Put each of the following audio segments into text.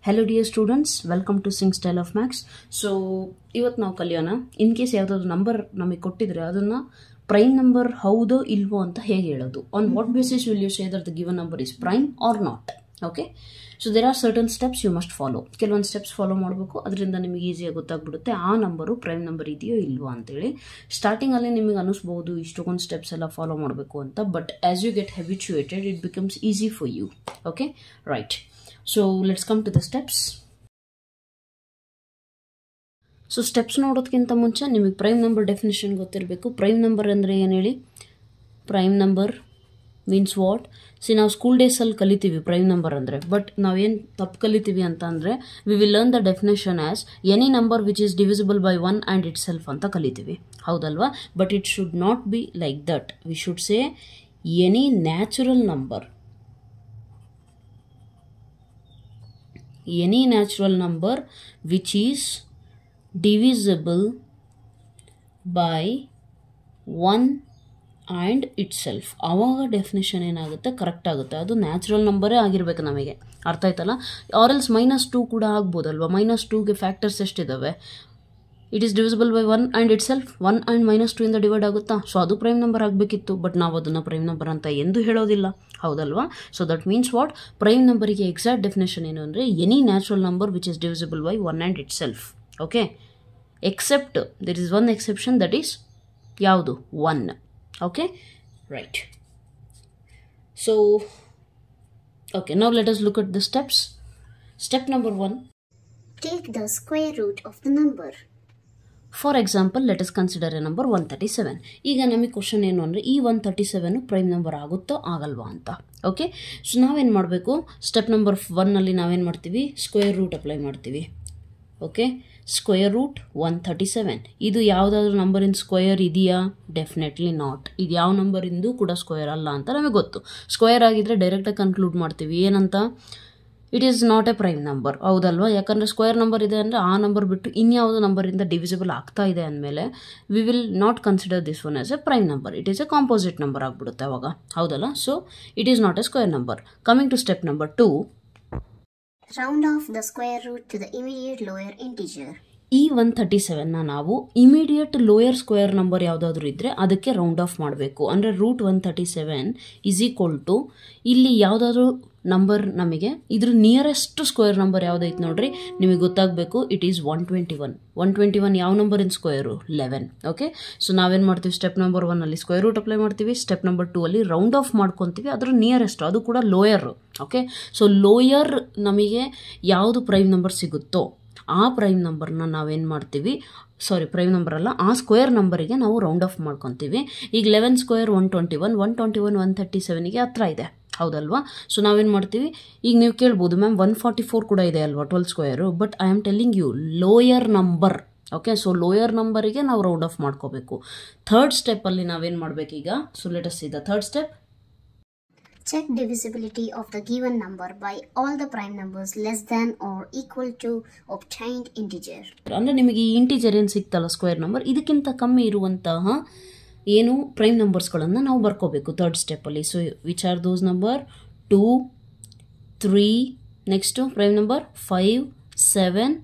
Hello dear students, welcome to Sing Style of Max. So, ಇವತ್ತು ನಾವು ಕಲಿಯೋಣ ಇನ್ case ಯಾವುದಾದ್ರು ನಂಬರ್ ನಮಗೆ ಕೊಟ್ಟಿದ್ರೆ ಅದನ್ನ ಪ್ರೈಮ್ ನಂಬರ್ ಹೌದೋ ಇಲ್ವೋ ಅಂತ ಹೇಗೆ ಹೇಳೋದು. On what basis will you say that the given number is prime or not. Okay, so there are certain steps you must follow. ಕೆಲವೊಂದು ಸ್ಟೆಪ್ಸ್ ಫಾಲೋ ಮಾಡಬೇಕು, ಅದರಿಂದ ನಿಮಗೆ ಈಸಿಯಾಗಿ ಗೊತ್ತಾಗ್ಬಿಡುತ್ತೆ ಆ ನಂಬರು ಪ್ರೈಮ್ ನಂಬರ್ ಇದೆಯೋ ಇಲ್ವೋ ಅಂತೇಳಿ. ಸ್ಟಾರ್ಟಿಂಗಲ್ಲಿ ನಿಮಗೆ ಅನಿಸ್ಬಹುದು ಇಷ್ಟೊಂದು ಸ್ಟೆಪ್ಸ್ ಎಲ್ಲ ಫಾಲೋ ಮಾಡಬೇಕು ಅಂತ, but as you get habituated it becomes easy for you. Okay, right. So let's come to the steps. So steps ನೋಡೋದಕ್ಕಿಂತ ಮುಂಚೆ ನಿಮಗೆ ಪ್ರೈಮ್ ನಂಬರ್ ಡೆಫಿನಿಷನ್ ಗೊತ್ತಿರಬೇಕು. ಪ್ರೈಮ್ ನಂಬರ್ ಅಂದರೆ ಏನು ಹೇಳಿ? Prime number means what? ನಾವು ಸ್ಕೂಲ್ ಡೇಸಲ್ಲಿ ಕಲಿತೀವಿ ಪ್ರೈಮ್ ನಂಬರ್ ಅಂದರೆ, ಬಟ್ ನಾವೇನು ತಪ್ಪು ಕಲಿತೀವಿ ಅಂತ ಅಂದರೆ we will learn the definition as any number which is divisible by one and it self ಅಂತ ಕಲಿತೀವಿ, ಹೌದಲ್ವಾ? But it should not be like that. We should say any natural number. Any natural number which is divisible by 1 and itself. ಆವಾಗ definition ಏನಾಗುತ್ತೆ, correct ಆಗುತ್ತೆ. ಅದು natural ನಂಬರೇ ಆಗಿರ್ಬೇಕು ನಮಗೆ, ಅರ್ಥ ಆಯ್ತಲ್ಲ? ಆರ್ ಎಲ್ಸ್ -2 ಕೂಡ ಆಗ್ಬೋದಲ್ವಾ? -2ಗೆ ಫ್ಯಾಕ್ಟರ್ಸ್ ಎಷ್ಟಿದ್ದಾವೆ? It is divisible by 1 and itself. 1 and -2 ಇಂದ ಡಿವೈಡ್ ಆಗುತ್ತಾ? ಸೊ ಅದು ಪ್ರೈಮ್ ನಂಬರ್ ಆಗಬೇಕಿತ್ತು, ಬಟ್ ನಾವು ಅದನ್ನು ಪ್ರೈಮ್ ನಂಬರ್ ಅಂತ ಎಂದೂ ಹೇಳೋದಿಲ್ಲ, ಹೌದಲ್ವಾ? So that means what? Prime ನಂಬರಿಗೆ ಎಕ್ಸಾಕ್ಟ್ ಡೆಫಿನೇಷನ್ ಏನು ಅಂದರೆ any natural number which is divisible by 1 and itself. Okay, except there is one exception, that is ಯಾವುದು? 1. Okay, right. So okay, now let us look at the steps. Step number 1, take the square root of the number. For example let us consider a number 137. ಈಗ ನಮಗೆ question ಏನು ಅಂದರೆ ಈ 137 prime number ಆಗುತ್ತೋ ಆಗಲ್ವಾ ಅಂತ. Okay, so ನಾವೇನು ಮಾಡಬೇಕು? ಸ್ಟೆಪ್ ನಂಬರ್ 1ನಲ್ಲಿ ನಾವೇನು ಮಾಡ್ತೀವಿ? ಸ್ಕ್ವೇರ್ ರೂಟ್ ಅಪ್ಲೈ ಮಾಡ್ತೀವಿ. Okay, square root 137. ಇದು ಯಾವುದಾದ್ರೂ ನಂಬರಿನ ಸ್ಕ್ವೇರ್ ಇದೆಯಾ? Definitely not. ಇದು ಯಾವ ನಂಬರಿಂದು ಕೂಡ ಸ್ಕ್ವೇರ್ ಅಲ್ಲ ಅಂತ ನಮಗೆ ಗೊತ್ತು. ಸ್ಕ್ವೇರ್ ಆಗಿದ್ರೆ ಡೈರೆಕ್ಟಾಗಿ ಕನ್ಕ್ಲೂಡ್ ಮಾಡ್ತೀವಿ ಏನಂತ? It is not a prime number, ಹೌದಲ್ವಾ? ಯಾಕಂದರೆ ಸ್ಕ್ವೇರ್ ನಂಬರ್ ಇದೆ ಅಂದರೆ ಆ ನಂಬರ್ ಬಿಟ್ಟು ಇನ್ಯಾವುದು ನಂಬರಿಂದ ಡಿವಿಸಿಬಲ್ ಆಗ್ತಾ ಇದೆ ಅಂದಮೇಲೆ we will not consider this one as a prime number. It is a composite number ಆಗಿಬಿಡುತ್ತೆ ಅವಾಗ, ಹೌದಲ್ಲ? So it is not a square number. Coming to step number 2, round off the square root to the immediate lower integer. ಈ 137ನ ನಾವು immediate lower square number ಯಾವುದಾದ್ರೂ ಇದ್ದರೆ ಅದಕ್ಕೆ round of ಮಾಡಬೇಕು. ಅಂದರೆ ರೂಟ್ 137 ಈಸ್ ಈಕ್ವಲ್ ಟು ಇಲ್ಲಿ ಯಾವುದಾದ್ರೂ number ನಮಗೆ ಇದ್ರ ನಿಯರೆಸ್ಟ್ ಸ್ಕ್ವೇರ್ ನಂಬರ್ ಯಾವುದೈತೆ ನೋಡ್ರಿ, ನಿಮಗೆ ಗೊತ್ತಾಗಬೇಕು. It is 121. 121 ಯಾವ ನಂಬರಿನ ಸ್ಕ್ವೇರು? 11. ಓಕೆ, ಸೊ ನಾವೇನು ಮಾಡ್ತೀವಿ? ಸ್ಟೆಪ್ ನಂಬರ್ 1ಅಲ್ಲಿ ಸ್ಕ್ವೇರ್ ರೂಟ್ ಅಪ್ಲೈ ಮಾಡ್ತೀವಿ. ಸ್ಟೆಪ್ ನಂಬರ್ 2ಅಲ್ಲಿ ರೌಂಡ್ ಆಫ್ ಮಾಡ್ಕೊತೀವಿ ಅದ್ರ ನಿಯರೆಸ್ಟ್, ಅದು ಕೂಡ ಲೋಯರ್. ಓಕೆ, ಸೊ ಲೋಯರ್ ನಮಗೆ ಯಾವುದು ಪ್ರೈಮ್ ನಂಬರ್ ಸಿಗುತ್ತೋ ಆ ಪ್ರೈಮ್ ನಂಬರ್ನ ನಾವೇನು ಮಾಡ್ತೀವಿ? ಪ್ರೈಮ್ ನಂಬರ್ ಅಲ್ಲ, ಆ ಸ್ಕ್ವೇರ್ ನಂಬರಿಗೆ ನಾವು ರೌಂಡ್ ಆಫ್ ಮಾಡ್ಕೊತೀವಿ. ಈಗ 11 ಸ್ಕ್ವೇರ್ 121, 121 137ಗೆ ಹತ್ರ ಇದೆ, ಹೌದಲ್ವಾ? ಸೊ ನಾವೇನು ಮಾಡ್ತೀವಿ? ಈಗ ನೀವು ಕೇಳ್ಬೋದು ಮ್ಯಾಮ್ 144 ಕೂಡ ಇದೆ ಅಲ್ವಾ 12 square, but I am telling you lower number. Okay, so lower ನಂಬರಿಗೆ ನಾವು ರೌಂಡ್ ಆಫ್ ಮಾಡ್ಕೋಬೇಕು. ಥರ್ಡ್ ಸ್ಟೆಪ್ಪಲ್ಲಿ ನಾವೇನು ಮಾಡಬೇಕೀಗ? So let us see the third step. Check divisibility of the given number by all the prime numbers less than or equal to obtained integer. ಅಂದರೆ ನಿಮಗೆ ಈ integer ಏನು ಸಿಗ್ತಲ್ಲ ಸ್ಕ್ವೇರ್ ನಂಬರ್, ಇದಕ್ಕಿಂತ ಕಮ್ಮಿ ಇರುವಂತಹ ಏನು ಪ್ರೈಮ್ ನಂಬರ್ಸ್ಗಳನ್ನು ನಾವು ಬರ್ಕೋಬೇಕು ಥರ್ಡ್ ಸ್ಟೆಪ್ಪಲ್ಲಿ. So which are those number? 2, 3, next prime number 5, 7,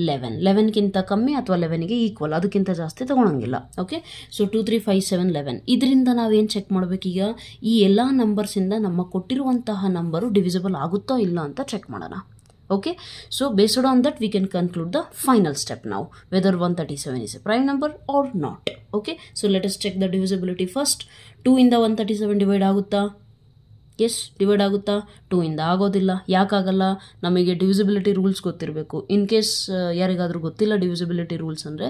11. 11ಗಿಂತ ಕಮ್ಮಿ ಅಥವಾ 11ಗೆ ಈಕ್ವಲ್, ಅದಕ್ಕಿಂತ ಜಾಸ್ತಿ ತೊಗೊಳಂಗಿಲ್ಲ. Okay, so 2, 3, 5, 7, 11. ಇದರಿಂದ ನಾವೇನು ಚೆಕ್ ಮಾಡಬೇಕೀಗ? ಈ ಎಲ್ಲ ನಂಬರ್ಸಿಂದ ನಮ್ಮ ಕೊಟ್ಟಿರುವಂತಹ ನಂಬರು ಡಿವಿಸಿಬಲ್ ಆಗುತ್ತೋ ಇಲ್ಲ ಅಂತ ಚೆಕ್ ಮಾಡೋಣ. Okay, so based on that we can conclude the final step ನಾವು whether 137 is a prime number or not. Okay, so let us check the divisibility first. 2 ಇಂದ 137 ಡಿವೈಡ್ ಆಗುತ್ತಾ? ಎಸ್, ಡಿವೈಡ್ ಆಗುತ್ತಾ? 2 ಇಂದ ಆಗೋದಿಲ್ಲ. ಯಾಕಾಗಲ್ಲ? ನಮಗೆ ಡಿವಿಸಿಬಿಲಿಟಿ ರೂಲ್ಸ್ ಗೊತ್ತಿರಬೇಕು. In case ಯಾರಿಗಾದರೂ ಗೊತ್ತಿಲ್ಲ ಡಿವಿಸಿಬಿಲಿಟಿ ರೂಲ್ಸ್ ಅಂದರೆ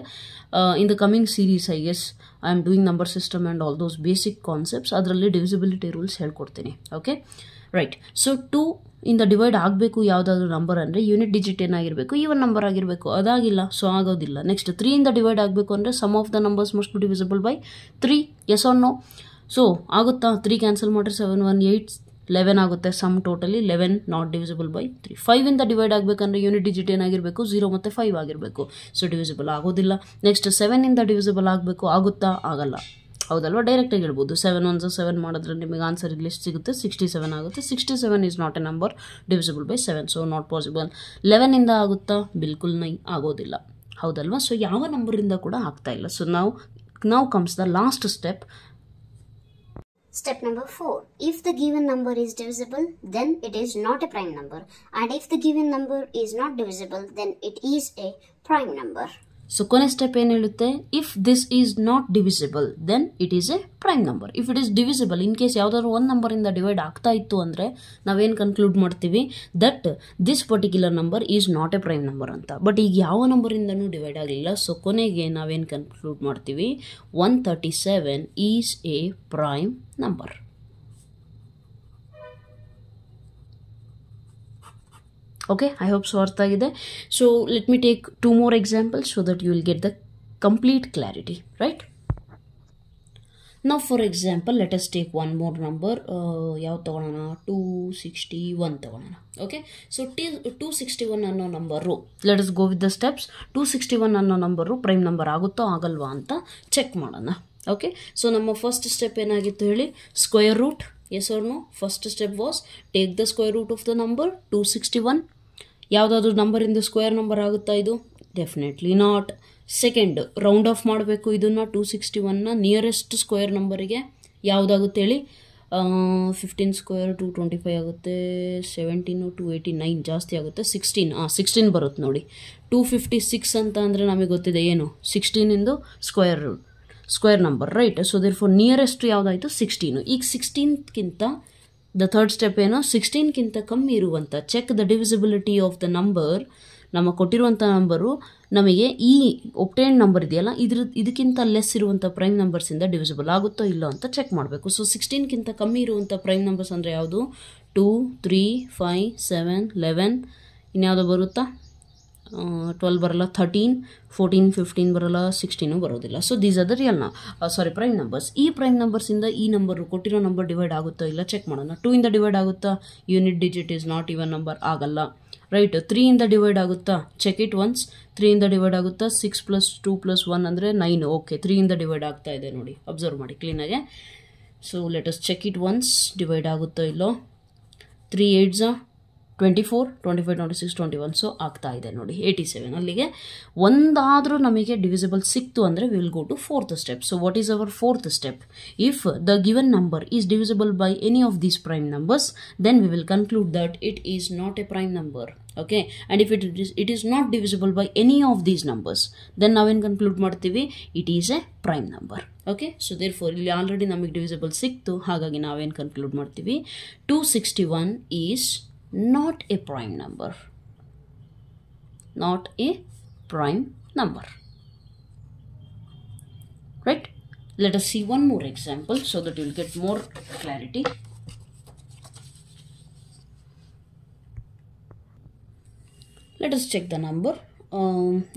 in the coming series I guess I am doing number system and all those basic concepts, ಅದರಲ್ಲಿ ಡಿವಿಸಿಬಿಲಿಟಿ ರೂಲ್ಸ್ ಹೇಳ್ಕೊಡ್ತೀನಿ. Okay, right. ಸೊ 2 ಇಂದ ಡಿವೈಡ್ ಆಗಬೇಕು ಯಾವುದಾದ್ರೂ ನಂಬರ್ ಅಂದರೆ ಯೂನಿಟ್ ಡಿಜಿಟ್ ಏನಾಗಿರಬೇಕು? ಈವನ್ ನಂಬರ್ ಆಗಿರಬೇಕು. ಅದಾಗಿಲ್ಲ, ಸೊ ಆಗೋದಿಲ್ಲ. ನೆಕ್ಸ್ಟ್ 3 ಇಂದ ಡಿವೈಡ್ ಆಗಬೇಕು ಅಂದರೆ sum of the numbers must be divisible by 3. Yes or no? So ಆಗುತ್ತಾ? 3 ಕ್ಯಾನ್ಸಲ್ ಮಾಡಿದ್ರೆ 7, 1, 8, 11 ಆಗುತ್ತೆ. Sum totally 11 not divisible by 3. 5 ಇಂದ ಡಿವೈಡ್ ಆಗಬೇಕಂದ್ರೆ ಯೂನಿಟ್ ಡಿಜಿಟ್ ಏನಾಗಿರಬೇಕು? 0 ಮತ್ತು 5 ಆಗಿರಬೇಕು. ಸೊ ಡಿವಿಸಿಬಲ್ ಆಗೋದಿಲ್ಲ. ನೆಕ್ಸ್ಟ್ 7 ಇಂದ ಡಿವಿಸಿಬಲ್ ಆಗಬೇಕು, ಆಗುತ್ತಾ? ಆಗಲ್ಲ. ಹೌದಲ್ವಾ, ಡೈರೆಕ್ಟಾಗಿ ಹೇಳ್ಬೋದು 7 1 7 ಮಾಡಿದ್ರೆ ನಿಮಗೆ ಆನ್ಸರ್ ಇಲ್ಲಿ ಸಿಗುತ್ತೆ 67 ಆಗುತ್ತೆ. 67 is not A number divisible by 7, so not possible. 11 ಆಗುತ್ತಾ, ಬಿಲ್ಕುಲ್ ನೈ ಆಗೋದಿಲ್ಲ, ಹೌದಲ್ವಾ. ಸೊ ಯಾವ ನಂಬರಿಂದ ಕೂಡ ಆಗ್ತಾ ಇಲ್ಲ. So now comes the last step. Step number 4. If the given number is divisible, then it is not a prime number. And if the given number is not divisible, then it is a prime number. So ಕೊನೆ step ಏನು ಹೇಳುತ್ತೆ, if this is not divisible then it is a prime number. If it is divisible, in case ಯಾವುದಾದ್ರು ಒಂದು ನಂಬರಿಂದ divide ಆಗ್ತಾ ಇತ್ತು ಅಂದರೆ ನಾವೇನು ಕನ್ಕ್ಲೂಡ್ ಮಾಡ್ತೀವಿ, that this particular number is not a prime number ಅಂತ. ಬಟ್ ಈಗ ಯಾವ ನಂಬರಿಂದನೂ ಡಿವೈಡ್ ಆಗಲಿಲ್ಲ, ಸೊ ಕೊನೆಗೆ ನಾವೇನು ಕನ್ಕ್ಲೂಡ್ ಮಾಡ್ತೀವಿ, 137 is a prime number. Okay, I hope so ಅರ್ಥ ಆಗಿದೆ. So let me take 2 more examples so that you will get the complete clarity, right? Now for example, let us take one more number. ಯಾವ್ದು ತಗೊಳ್ಳೋಣ, 261 ತಗೊಳ್ಳೋಣ. Okay, so 261 ಅನ್ನೋ number, let us go with the steps. 261 ಅನ್ನೋ number prime number ಆಗುತ್ತೋ ಆಗಲ್ವಾ ಅಂತ check ಮಾಡೋಣ. Okay, so ನಮ್ಮ ಫಸ್ಟ್ ಸ್ಟೆಪ್ ಏನಾಗಿತ್ತು ಹೇಳಿ, square root. Yes or no? First step was take the square root of the number 261. ಯಾವುದಾದ್ರೂ ನಂಬರಿಂದ ಸ್ಕ್ವೇರ್ ನಂಬರ್ ಆಗುತ್ತಾ ಇದು? Definitely not. Second, round of ಮಾಡಬೇಕು ಇದನ್ನು 261ನ ನಿಯರೆಸ್ಟ್ ಸ್ಕ್ವೇರ್ ನಂಬರಿಗೆ. ಯಾವುದಾಗುತ್ತೆ ಹೇಳಿ, 15 ಸ್ಕ್ವೇರ್ 225 ಆಗುತ್ತೆ, 17 289 ಜಾಸ್ತಿ ಆಗುತ್ತೆ, 16 ಬರುತ್ತೆ ನೋಡಿ. 256 ಅಂತ ಅಂದರೆ ನಮಗೆ ಗೊತ್ತಿದೆ ಏನು, 16ಇಂದು square number, right. So therefore nearest ಯಾವುದಾಯಿತು, 16. ಈಗ 16ಕ್ಕಿಂತ ದ ಥರ್ಡ್ ಸ್ಟೆಪ್ ಏನು, 16ಕ್ಕಿಂತ ಕಮ್ಮಿ ಇರುವಂಥ, check the divisibility of the number. ನಮ್ಮ ಕೊಟ್ಟಿರುವಂಥ ನಂಬರು ನಮಗೆ ಈ ಒಪ್ಟೈನ್ ನಂಬರ್ ಇದೆಯಲ್ಲ, ಇದಕ್ಕಿಂತ ಲೆಸ್ ಇರುವಂಥ ಪ್ರೈಮ್ ನಂಬರ್ಸಿಂದ ಡಿವಿಸಿಬಲ್ ಆಗುತ್ತೋ ಇಲ್ಲೋ ಅಂತ ಚೆಕ್ ಮಾಡಬೇಕು. ಸೊ 16ಕ್ಕಿಂತ ಕಮ್ಮಿ ಇರುವಂಥ ಪ್ರೈಮ್ ನಂಬರ್ಸ್ ಅಂದರೆ ಯಾವುದು, 2 3 5 7 11, ಇನ್ಯಾವುದೋ ಬರುತ್ತಾ, 12 ಬರಲ್ಲ, 13 14 15 ಬರಲ್ಲ, 16 ಬರೋದಿಲ್ಲ. So these are the real prime numbers. ಈ ಪ್ರೈಮ್ ನಂಬರ್ಸಿಂದ ಈ ನಂಬರು ಕೊಟ್ಟಿರೋ ನಂಬರ್ ಡಿವೈಡ್ ಆಗುತ್ತೋ ಇಲ್ಲ ಚೆಕ್ ಮಾಡೋಣ. 2 ಇಂದ ಡಿವೈಡ್ ಆಗುತ್ತಾ, unit digit is not even number, ಆಗಲ್ಲ, ರೈಟ್. 3 ಇಂದ ಡಿವೈಡ್ ಆಗುತ್ತಾ, ಚೆಕ್ ಇಟ್ ಒನ್ಸ್. 3 ಇಂದ ಡಿವೈಡ್ ಆಗುತ್ತಾ, 6 + 2 + 1 ಅಂದರೆ 9. ಓಕೆ, 3 ಇಂದ ಡಿವೈಡ್ ಆಗ್ತಾ ಇದೆ ನೋಡಿ, ಅಬ್ಸರ್ವ್ ಮಾಡಿ ಕ್ಲೀನಾಗೆ. So let us check it once, divide ಆಗುತ್ತೋ ಇಲ್ಲೋ. 3 8s 24 25 26 21, ಸೊ ಆಗ್ತಾ ಇದೆ ನೋಡಿ 87. ಅಲ್ಲಿಗೆ ಒಂದಾದರೂ ನಮಗೆ ಡಿವಿಸಿಬಲ್ ಸಿಕ್ತು ಅಂದರೆ we will go to fourth step. So what is our fourth step, if the given number is divisible by any of these prime numbers then we will conclude that it is not a prime number. Okay, and if it is not divisible by any of these numbers then ನಾವೇನು conclude ಮಾಡ್ತೀವಿ, it is a prime number. Okay, so therefore ಇಲ್ಲಿ already ನಮಗೆ divisible ಸಿಕ್ತು, ಹಾಗಾಗಿ ನಾವೇನು conclude ಮಾಡ್ತೀವಿ, 261 is not a prime number, not a prime number, right? Let us see one more example so that you will get more clarity. Let us check the number.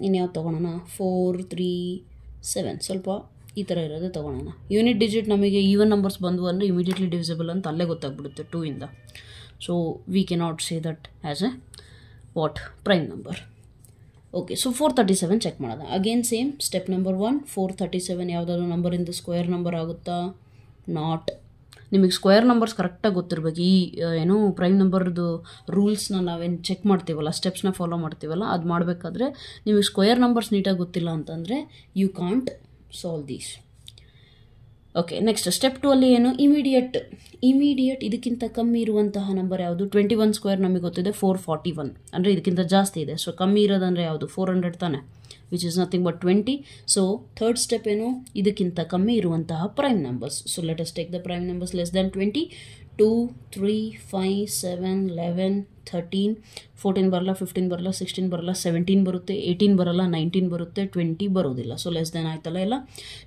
ಇನ್ಯಾವ್ದು ತೊಗೊಳೋಣ, 4 3 7, ಸ್ವಲ್ಪ ಈ ಥರ ಇರೋದು ತೊಗೊಳೋಣ. Unit digit ನಮಗೆ even numbers ಬಂದು ಅಂದರೆ immediately divisible ಅಂತ ಅಲ್ಲೇ ಗೊತ್ತಾಗ್ಬಿಡುತ್ತೆ 2 ಇಂದ. So we cannot say that as a prime number. Okay, so 437 check ಮಾಡೋಣ. ಅಗೇನ್ ಸೇಮ್ ಸ್ಟೆಪ್ ನಂಬರ್ 1, 437 ಯಾವುದಾದ್ರು ನಂಬರಿಂದ ಸ್ಕ್ವೇರ್ ನಂಬರ್ ಆಗುತ್ತಾ, ನಾಟ್. ನಿಮಗೆ ಸ್ಕ್ವೇರ್ ನಂಬರ್ಸ್ ಕರೆಕ್ಟಾಗಿ ಗೊತ್ತಿರಬೇಕು. ಈ ಏನು ಪ್ರೈಮ್ ನಂಬರ್ದು ರೂಲ್ಸ್ನ ನಾವೇನು ಚೆಕ್ ಮಾಡ್ತೀವಲ್ಲ, ಸ್ಟೆಪ್ಸ್ನ ಫಾಲೋ ಮಾಡ್ತೀವಲ್ಲ, ಅದು ಮಾಡಬೇಕಾದ್ರೆ ನಿಮಗೆ ಸ್ಕ್ವೇರ್ ನಂಬರ್ಸ್ ನೀಟಾಗಿ ಗೊತ್ತಿಲ್ಲ ಅಂತಂದರೆ you can't solve these. Okay, next step 2 ಅಲ್ಲಿ ಏನು, ಇಮಿಡಿಯೇಟ್ ಇದಕ್ಕಿಂತ ಕಮ್ಮಿ ಇರುವಂತಹ ನಂಬರ್ ಯಾವುದು, 21 ಸ್ಕ್ವೇರ್ ನಮಗೆ ಗೊತ್ತಿದೆ 441, ಅಂದರೆ ಇದಕ್ಕಿಂತ ಜಾಸ್ತಿ ಇದೆ. ಸೊ ಕಮ್ಮಿ ಇರೋದಂದರೆ ಯಾವುದು, 400 ತಾನೆ, which is nothing but 20. So third step ಏನು, ಇದಕ್ಕಿಂತ ಕಮ್ಮಿ ಇರುವಂತಹ prime numbers. So let us take the prime numbers less than 20. 2 3 5 7 11 13 14 ಬರಲ್ಲ, 15 ಬರಲ್ಲ, 16 ಬರಲ್ಲ, 17 ಬರುತ್ತೆ, 18 ಬರಲ್ಲ, 19 ಬರುತ್ತೆ, 20 ಬರೋದಿಲ್ಲ. ಸೊ ಲೆಸ್ ದೆನ್ ಆಯ್ತಲ್ಲ ಎಲ್ಲ.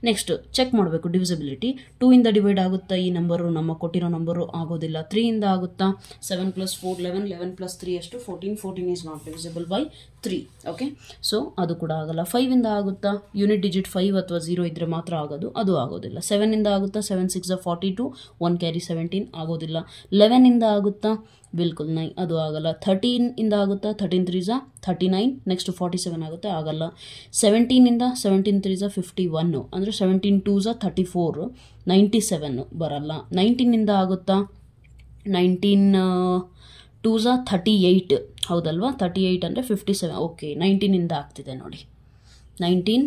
ನೆಕ್ಸ್ಟ್ ಚೆಕ್ ಮಾಡಬೇಕು ಡಿವಿಸಿಬಿಲಿಟಿ. 2 ಇಂದ ಡಿವೈಡ್ ಆಗುತ್ತಾ ಈ ನಂಬರು, ನಮ್ಮ ಕೊಟ್ಟಿರೋ ನಂಬರು ಆಗೋದಿಲ್ಲ. 3 ಇಂದ ಆಗುತ್ತಾ, 7 + 4 11 11 + 3 ಎಷ್ಟು 14 14 is not divisible by 3. Okay, so ಅದು ಕೂಡ ಆಗಲ್ಲ. 5 ಇಂದ ಆಗುತ್ತಾ, ಯೂನಿಟ್ ಡಿಜಿಟ್ 5 ಅಥವಾ 0 ಇದ್ದರೆ ಮಾತ್ರ ಆಗೋದು, ಅದು ಆಗೋದಿಲ್ಲ. 7 ಇಂದ ಆಗುತ್ತಾ, 7 6 42, 1 ಕ್ಯಾರಿ 17 ಆಗೋದಿಲ್ಲ. 11 ಇಂದ ಆಗುತ್ತಾ, ಬಿಲ್ಕುಲ್ ನೈ, ಅದು ಆಗಲ್ಲ. 13 ಇಂದ ಆಗುತ್ತಾ, 13 3 39, ನೆಕ್ಸ್ಟ್ 47 ಆಗುತ್ತೆ, ಆಗಲ್ಲ. 17 ಇಂದ 17 3 51, ಅಂದರೆ 17 2 34, 97 ಬರಲ್ಲ. 19 ಇಂದ ಆಗುತ್ತಾ, 19 2 38, ಹೌದಲ್ವಾ, 38 ಅಂದರೆ 57. ಓಕೆ, 19 ಇಂದ ಆಗ್ತಿದೆ ನೋಡಿ. 19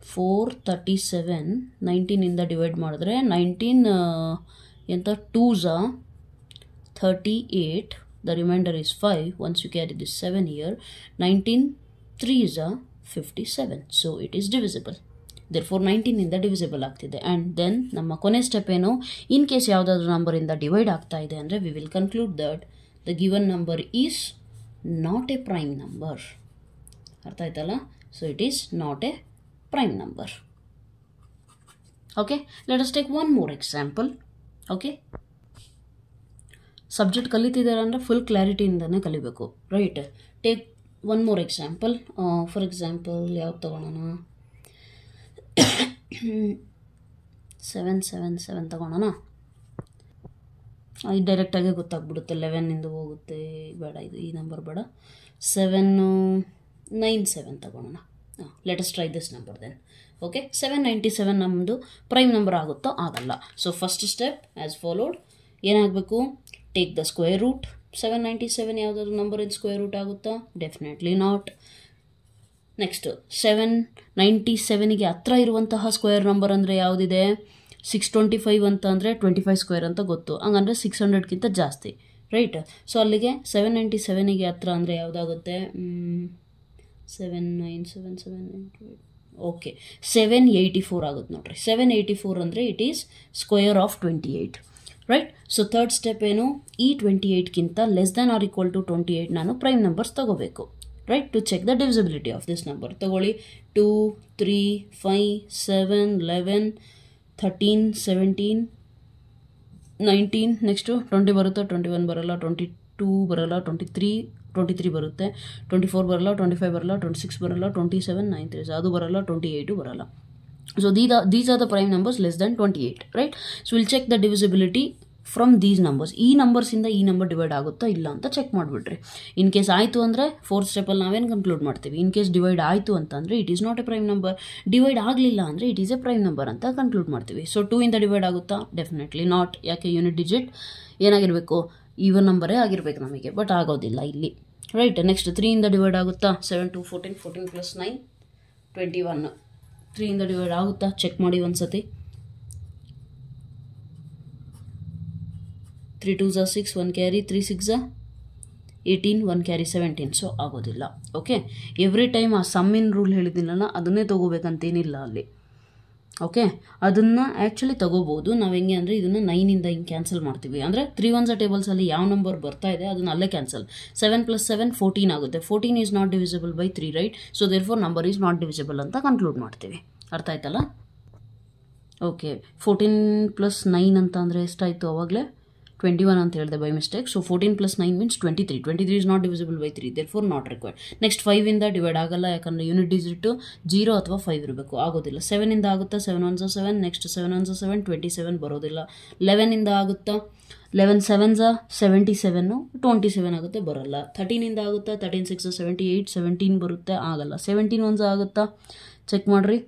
4 37, 19 ಇಂದ ಡಿವೈಡ್ ಮಾಡಿದ್ರೆ 19 ಎಂತ 2 38, the remainder is 5. Once you carry this 7 here, 19 3 57, so it is divisible. Therefore 19 ಇಂದ ಡಿವಿಸಿಬಲ್ ಆಗ್ತಿದೆ. ಆ್ಯಂಡ್ ದೆನ್ ನಮ್ಮ ಕೊನೆ ಸ್ಟೆಪ್ ಏನು, ಇನ್ ಕೇಸ್ ಯಾವುದಾದ್ರೂ ನಂಬರಿಂದ ಡಿವೈಡ್ ಆಗ್ತಾ ಇದೆ ಅಂದರೆ we will conclude that the given number is not a prime number. ಅರ್ಥ ಆಯ್ತಲ್ಲ? So it is not A prime number. Okay, let us take one more example. Okay, subject ಕಲಿತಿದ್ದಾರೆ ಅಂದರೆ full ಕ್ಲಾರಿಟಿಯಿಂದನೇ ಕಲಿಬೇಕು, right? Take one more example. For example ಯಾವ್ದು ತಗೊಳ್ಳೋಣ? 777 ತಗೊಳ್ಳೋಣ. ಇದು ಡೈರೆಕ್ಟಾಗಿ ಗೊತ್ತಾಗ್ಬಿಡುತ್ತೆ, 11 ಹೋಗುತ್ತೆ, ಬೇಡ, ಇದು ಈ ನಂಬರ್ ಬೇಡ. 797 ತಗೊಳ್ಳೋಣ. Let us try this number then. Okay, 797 ನಮ್ಮದು ಪ್ರೈಮ್ ನಂಬರ್ ಆಗುತ್ತೋ ಆಗಲ್ಲ. So first step as followed, ಏನಾಗಬೇಕು? Take the square root. 797 ಯಾವುದಾದ್ರು ನಂಬರಿನ ಸ್ಕ್ವೇರ್ ರೂಟ್ ಆಗುತ್ತಾ? Definitely not. ನೆಕ್ಸ್ಟ್ 797ಗೆ ಹತ್ರ ಇರುವಂತಹ ಸ್ಕ್ವೇರ್ ನಂಬರ್ ಅಂದರೆ ಯಾವುದಿದೆ? 625 ಅಂತ ಅಂದರೆ 25 ಸ್ಕ್ವೇರ್ ಅಂತ ಗೊತ್ತು, ಹಂಗಂದರೆ 600ಗಿಂತ ಜಾಸ್ತಿ, ರೈಟ್? ಸೊ ಅಲ್ಲಿಗೆ 797ಗೆ ಹತ್ರ ಅಂದರೆ ಯಾವುದಾಗುತ್ತೆ? 79778, ಓಕೆ, 784 ಆಗುತ್ತೆ ನೋಡ್ರಿ. 784 ಅಂದರೆ it is square of 28, right? So third step ಏನು? ಈ 28ಗಿಂತ less than or equal to 28 ನಾನು ಪ್ರೈಮ್ ನಂಬರ್ಸ್ ತಗೋಬೇಕು, right? To check the divisibility of this number. ತಗೊಳ್ಳಿ, 2 3 5 7 11 13 17 19, ನೆಕ್ಸ್ಟು 20 ಬರುತ್ತೆ, 21 ಬರಲ್ಲ, 22 ಬರಲ್ಲ, 23 ಬರುತ್ತೆ, 24 ಬರಲ್ಲ, 25 ಬರಲ್ಲ, 26 ಬರಲ್ಲ, 27 9 3 ಅದು ಬರಲ್ಲ, 28 ಬರಲ್ಲ. So these are the prime numbers less than 28, right? So we'll check the divisibility from these numbers. ಈ ನಂಬರ್ಸಿಂದ ಈ ನಂಬರ್ ಡಿವೈಡ್ ಆಗುತ್ತಾ ಇಲ್ಲ ಅಂತ ಚೆಕ್ ಮಾಡಿಬಿಡ್ರಿ. ಇನ್ ಕೇಸ್ ಆಯಿತು ಅಂದರೆ ಫೋರ್ತ್ ಸ್ಟೆಪ್ಪಲ್ಲಿ ನಾವೇನು ಕನ್ಕ್ಲೂಡ್ ಮಾಡ್ತೀವಿ? ಇನ್ ಕೇಸ್ ಡಿವೈಡ್ ಆಯಿತು ಅಂತಂದರೆ it is not a prime number, divide ಆಗಲಿಲ್ಲ ಅಂದರೆ it is a prime number ಅಂತ ಕನ್ಕ್ಲೂಡ್ ಮಾಡ್ತೀವಿ. ಸೊ 2 ಇಂದ ಡಿವೈಡ್ ಆಗುತ್ತಾ? Definitely not. ಯಾಕೆ? ಯೂನಿಟ್ ಡಿಜಿಟ್ ಏನಾಗಿರಬೇಕು? ಈವನ್ ನಂಬರೇ ಆಗಿರಬೇಕು ನಮಗೆ, ಬಟ್ ಆಗೋದಿಲ್ಲ ಇಲ್ಲಿ, ರೈಟ್? ನೆಕ್ಸ್ಟ್ 3 ಇಂದ ಡಿವೈಡ್ ಆಗುತ್ತಾ? 7 2 14, 14 + 9 21. 3 ಇಂದ ಡಿವೈಡ್ ಆಗುತ್ತಾ? ಚೆಕ್ ಮಾಡಿ ಒಂದ್ಸತಿ. 3 2 6, 1 ಕ್ಯಾರಿ, 3 6 18, 1 ಕ್ಯಾರಿ 17. ಸೊ ಆಗೋದಿಲ್ಲ. ಓಕೆ, ಎವ್ರಿ ಟೈಮ್ ಆ ಸಮ್ಮಿನ ರೂಲ್ ಹೇಳಿದ್ದೀನಲ್ಲ ಅದನ್ನೇ ತೊಗೋಬೇಕಂತೇನಿಲ್ಲ ಅಲ್ಲಿ. ಓಕೆ, ಅದನ್ನು ಆ್ಯಕ್ಚುಲಿ ತೊಗೋಬೋದು ನಾವು. ಹೆಂಗೆ ಅಂದರೆ ಇದನ್ನು 9ಇಂದ ಹಿಂಗೆ ಕ್ಯಾನ್ಸಲ್ ಮಾಡ್ತೀವಿ. ಅಂದರೆ 3 1s ಟೇಬಲ್ಸಲ್ಲಿ ಯಾವ ನಂಬರ್ ಬರ್ತಾ ಇದೆ ಅದನ್ನು ಅಲ್ಲೇ ಕ್ಯಾನ್ಸಲ್. 7 + 7 14 ಆಗುತ್ತೆ. 14 is not divisible by 3, right? So therefore number is not divisible ಅಂತ ಕನ್ಕ್ಲೂಡ್ ಮಾಡ್ತೀವಿ. ಅರ್ಥ ಆಯ್ತಲ್ಲ? ಓಕೆ, 14 + 9 ಅಂತ ಅಂದರೆ ಎಷ್ಟಾಯಿತು? ಅವಾಗಲೇ 21 ಅಂತ ಹೇಳಿದೆ by mistake. So 14 + 9 means 23. 23 is not divisible by 3, therefore not required. Next 5 ಇಂದ ಡಿವೈಡ್ ಆಗಲ್ಲ, ಯಾಕಂದರೆ ಯೂನಿಟ್ ಡಿಜಿಟು 0 ಅಥವಾ 5 ಇರಬೇಕು, ಆಗೋದಿಲ್ಲ. 7 ಇಂದ ಆಗುತ್ತಾ? 7 1s 7, ನೆಕ್ಸ್ಟ್ 7 1s 7 27 ಬರೋದಿಲ್ಲ. 11 ಇಂದ ಆಗುತ್ತಾ? 11 7s 77, 27 ಆಗುತ್ತೆ, ಬರೋಲ್ಲ. 13 ಇಂದ ಆಗುತ್ತಾ? 13 6 78, 17 ಬರುತ್ತೆ, ಆಗಲ್ಲ. 17 1s ಆಗುತ್ತಾ? ಚೆಕ್ ಮಾಡಿರಿ.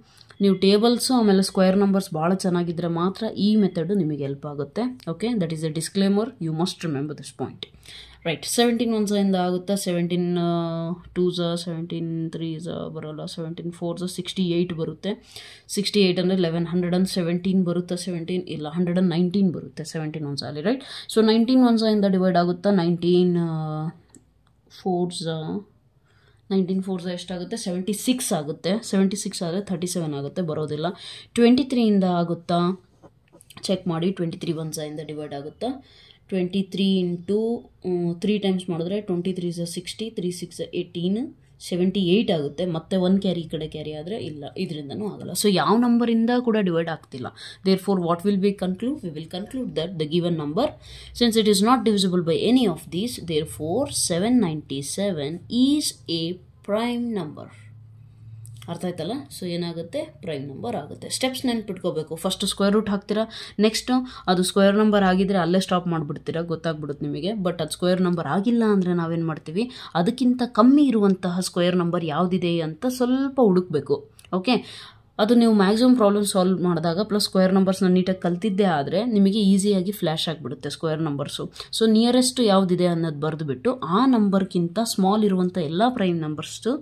ನೀವು ಟೇಬಲ್ಸು ಆಮೇಲೆ ಸ್ಕ್ವೇರ್ ನಂಬರ್ಸ್ ಭಾಳ ಚೆನ್ನಾಗಿದ್ದರೆ ಮಾತ್ರ ಈ ಮೆಥಡು ನಿಮಗೆ ಹೆಲ್ಪ್ ಆಗುತ್ತೆ. Okay, that is a disclaimer, you must remember this point, right? 17 1s ಇಂದ ಆಗುತ್ತಾ? 17 2s 17 3s ಬರೋಲ್ಲ, 17 4s 68 ಬರುತ್ತೆ. 68 ಅಂದರೆ 1117 ಬರುತ್ತೆ. 17 ಇಲ್ಲ, 119 ಬರುತ್ತೆ 17 1s ಅಲ್ಲಿ, ರೈಟ್? ಸೊ 19 1s ಇಂದ ಡಿವೈಡ್ ಆಗುತ್ತಾ? 19 4s ಎಷ್ಟಾಗುತ್ತೆ? 76 ಆಗುತ್ತೆ. 76 ಆದರೆ 37 ಆಗುತ್ತೆ, ಬರೋದಿಲ್ಲ. 23 ಇಂದ ಆಗುತ್ತಾ? ಚೆಕ್ ಮಾಡಿ. 23 1s ಇಂದ ಡಿವೈಡ್ ಆಗುತ್ತಾ? 23 ಇಂಟು 3 ಟೈಮ್ಸ್ ಮಾಡಿದ್ರೆ 23 60, 3 6 18, 78 ಆಗುತ್ತೆ. ಮತ್ತೆ 1 ಕ್ಯಾರಿ ಈ ಕಡೆ ಕ್ಯಾರಿ ಆದರೆ ಇಲ್ಲ, ಇದರಿಂದನೂ ಆಗಲ್ಲ. ಸೊ ಯಾವ ನಂಬರಿಂದ ಕೂಡ ಡಿವೈಡ್ ಆಗ್ತಿಲ್ಲ. Therefore what will be conclude? We will conclude that the given number, since it is not divisible by any of these, therefore 797 is a prime number. ಅರ್ಥ ಆಯ್ತಲ್ಲ? So ಏನಾಗುತ್ತೆ, prime number ಆಗುತ್ತೆ. Steps ನೆನ್ಪಿಟ್ಕೋಬೇಕು. First square root ಹಾಕ್ತೀರಾ, next ಅದು square number ಆಗಿದ್ರೆ ಅಲ್ಲೇ stop ಮಾಡಿಬಿಡ್ತೀರಾ, ಗೊತ್ತಾಗ್ಬಿಡುತ್ತೆ ನಿಮಗೆ. ಬಟ್ ಅದು ಸ್ಕ್ವೇರ್ ನಂಬರ್ ಆಗಿಲ್ಲ ಅಂದರೆ ನಾವೇನು ಮಾಡ್ತೀವಿ, ಅದಕ್ಕಿಂತ ಕಮ್ಮಿ ಇರುವಂತಹ ಸ್ಕ್ವೇರ್ ನಂಬರ್ ಯಾವುದಿದೆ ಅಂತ ಸ್ವಲ್ಪ ಹುಡುಕಬೇಕು. ಓಕೆ, ಅದು ನೀವು ಮ್ಯಾಕ್ಸಿಮಮ್ ಪ್ರಾಬ್ಲಮ್ ಸಾಲ್ವ್ ಮಾಡಿದಾಗ ಪ್ಲಸ್ ಸ್ಕ್ವೇರ್ ನಂಬರ್ಸ್ನ ನೀಟಾಗಿ ಕಲ್ತಿದ್ದೇ ಆದರೆ ನಿಮಗೆ ಈಸಿಯಾಗಿ ಫ್ಲ್ಯಾಶ್ ಆಗಿಬಿಡುತ್ತೆ ಸ್ಕ್ವೇರ್ ನಂಬರ್ಸು. ಸೊ ನಿಯರೆಸ್ಟ್ ಯಾವುದಿದೆ ಅನ್ನೋದು ಬರೆದುಬಿಟ್ಟು ಆ ನಂಬರ್ಗಿಂತ ಸ್ಮಾಲ್ ಇರುವಂಥ ಎಲ್ಲ ಪ್ರೈಮ್ ನಂಬರ್ಸು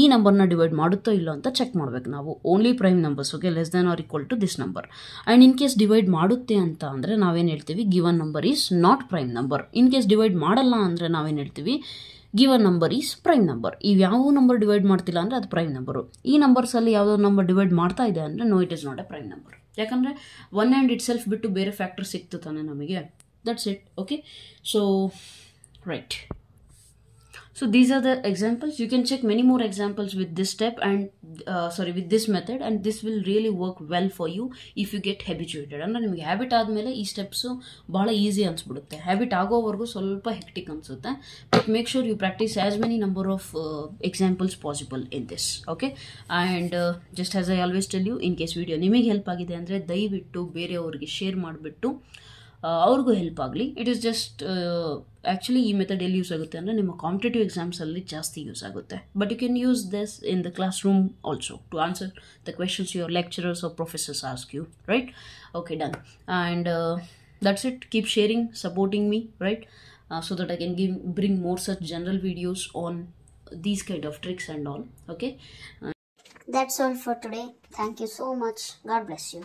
ಈ ನಂಬರ್ನ ಡಿವೈಡ್ ಮಾಡುತ್ತೋ ಇಲ್ಲೋ ಅಂತ ಚೆಕ್ ಮಾಡಬೇಕು ನಾವು. Only prime numbers, okay, less than or equal to this number. And in case divide ಮಾಡುತ್ತೆ ಅಂತ ಅಂದರೆ ನಾವೇನು ಹೇಳ್ತೀವಿ, given number is not prime number. In case divide ಮಾಡಲ್ಲ ಅಂದರೆ ನಾವೇನು ಹೇಳ್ತೀವಿ, given number is prime number. ಇವು ಯಾವ ನಂಬರ್ ಡಿವೈಡ್ ಮಾಡ್ತಿಲ್ಲ ಅಂದರೆ ಅದು ಪ್ರೈಮ್ ನಂಬರು. ಈ ನಂಬರ್ಸಲ್ಲಿ ಯಾವುದೋ ನಂಬರ್ ಡಿವೈಡ್ ಮಾಡ್ತಾ ಇದೆ ಅಂದರೆ no, it is not a prime number. ಯಾಕಂದರೆ ಒನ್ ಆ್ಯಂಡ್ ಇಟ್ ಸೆಲ್ಫ್ ಬಿಟ್ಟು ಬೇರೆ ಫ್ಯಾಕ್ಟರ್ ಸಿಕ್ತು ತಾನೆ ನಮಗೆ. That's it. Okay, so right. So these are the examples. You can check many more examples with this step and with this method, and this will really work well for you if you get habituated. ಅಂದರೆ ನಿಮಗೆ habit ಆದಮೇಲೆ ಈ steps ಭಾಳ easy ಅನಿಸ್ಬಿಡುತ್ತೆ. Habit ಆಗೋವರೆಗೂ ಸ್ವಲ್ಪ hectic ಅನಿಸುತ್ತೆ. But make sure you practise as many number of examples possible in this. Okay, and just as I always tell you, in case video ನಿಮಗೆ help ಆಗಿದೆ ಅಂದರೆ ದಯವಿಟ್ಟು ಬೇರೆಯವ್ರಿಗೆ ಶೇರ್ ಮಾಡಿಬಿಟ್ಟು ಅವ್ರಿಗೂ ಹೆಲ್ಪ್ ಆಗಲಿ. ಇಟ್ ಈಸ್ ಜಸ್ಟ್ ಆ್ಯಕ್ಚುಲಿ ಈ method ಎಲ್ಲಿ ಯೂಸ್ ಆಗುತ್ತೆ ಅಂದರೆ ನಿಮ್ಮ ಕಾಂಪಿಟೇಟಿವ್ ಎಕ್ಸಾಮ್ಸಲ್ಲಿ ಜಾಸ್ತಿ ಯೂಸ್ ಆಗುತ್ತೆ. But you can use this in the classroom also to answer the questions your lecturers or professors ask you, right? Okay, done. And that's it. Keep sharing, supporting me, right? So that I can bring more such general videos on these kind of tricks and all. Okay. That's all for today. Thank you so much. God bless you.